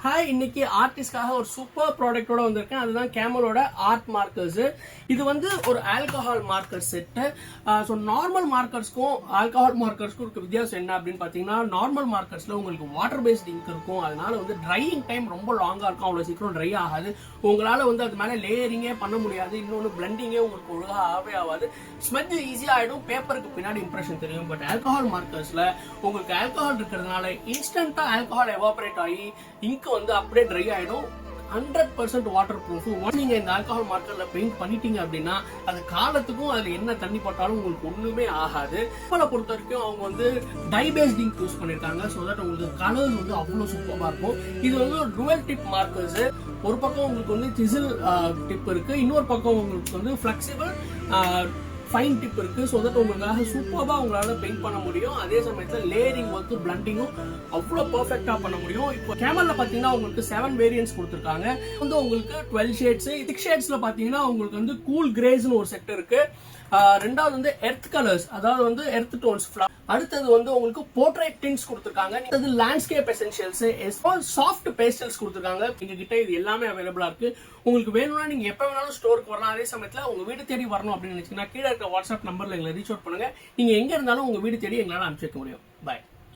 Hi, இன்னைக்கு ஆர்டிஸ்ட்காக ஒரு super ப்ராடக்டோட வந்திருக்கேன். அதுதான் கேமலோட ஆர்ட் மார்க்கர்ஸ். இது வந்து ஒரு alcohol marker set. So normal மார்க்கர்ஸ்க்கும் ஆல்கஹால் மார்க்கர்ஸ்க்கும் இருக்க வித்தியாசம் என்ன அப்படின்னு பார்த்தீங்கன்னா, நார்மல் மார்க்கர்ஸ்ல உங்களுக்கு வாட்டர் பேஸ்ட் இங்க் இருக்கும். அதனால வந்து ட்ரையிங் டைம் ரொம்ப லாங்காக இருக்கும். அவ்வளோ சீக்கிரம் ட்ரை ஆகாது. உங்களால் வந்து அது மேலே லேயரிங்கே பண்ண முடியாது. இன்னொன்று பிளண்டிங்கே உங்களுக்கு ஒழுங்காக ஆகாது. ஸ்மெஜ் ஈஸியாக ஆகிடும். பேப்பருக்கு பின்னாடி இம்ப்ரெஷன் தெரியும். பட் ஆல்கஹால் மார்க்கர்ஸ்ல உங்களுக்கு ஆல்கஹால் இருக்கிறதுனால இன்ஸ்டன்ட்டாக ஆல்கஹால் எவாபரேட் ஆகி இங்க் வந்து அப்படியே ட்ரை ஆயிடும். 100% வாட்டர் ப்ரூஃப். நீங்க இந்த ஆல்கஹால் மார்க்கர்ல பெயிண்ட் பண்ணிட்டீங்க அப்படின்னா அது காலத்துக்கும் அதுல என்ன தண்ணி போட்டாலும் உங்களுக்கு ஒண்ணுமே ஆகாது. பொறுத்த வரைக்கும் அவங்க வந்து டை பேஸ்ட் இங்க் யூஸ் பண்ணிருக்காங்க. ஸோ தட் உங்களுக்கு கலர்ஸ் வந்து அவ்வளவு சூப்பரா இருக்கும். இது வந்து ஒரு டுவல் டிப் மார்க்கர்ஸ். ஒரு பக்கம் உங்களுக்கு வந்து சிசில் டிப் இருக்கு, இன்னொரு பக்கம் உங்களுக்கு வந்து ஃபிளெக்சிபிள் ஃபைன் டிப் இருக்கு. ஸோ தட் உங்களுக்காக சூப்பராக உங்களால பெயிண்ட் பண்ண முடியும். அதே சமயத்தில் லேயரிங் ஒர்க் பிளண்டிங்கும் அவ்வளோ பர்ஃபெக்டா பண்ண முடியும். இப்போ கேமல்ல பாத்தீங்கன்னா உங்களுக்கு 7 வேரியன்ட்ஸ் கொடுத்துருக்காங்க. வந்து உங்களுக்கு 12 ஷேட்ஸ். 6 ஷேட்ஸ்ல பாத்தீங்கன்னா உங்களுக்கு வந்து கூல் கிரேஸ்னு ஒரு செட் இருக்கு. ரெண்டாவது வந்து எர்த் கலர்ஸ், அதாவது வந்து எர்த் டோன்ஸ். அடுத்தது வந்து உங்களுக்கு போர்ட்ரைட் டின்ஸ் கொடுத்துருக்காங்க. அடுத்தது லேண்ட்ஸ்கேப் எசென்ஷியல்ஸ், சாஃப்ட் பேஸ்டல்ஸ் கொடுத்துருக்காங்க. எங்க கிட்ட இது எல்லாமே அவைலபிளா இருக்கு. உங்களுக்கு வேணும்னா நீங்க எப்ப வேணாலும் ஸ்டோருக்கு வரலாம். அதே சமயத்துல உங்க வீடு தேடி வரணும் அப்படின்னு நினைச்சீங்கன்னா கீழே இருக்க வாட்ஸ்அப் நம்பர்ல எங்களை ரீச் அவுட் பண்ணுங்க. நீங்க எங்க இருந்தாலும் உங்க வீடு தேடி எங்களால அனுப்பிச்சு வைக்க முடியும். பாய்.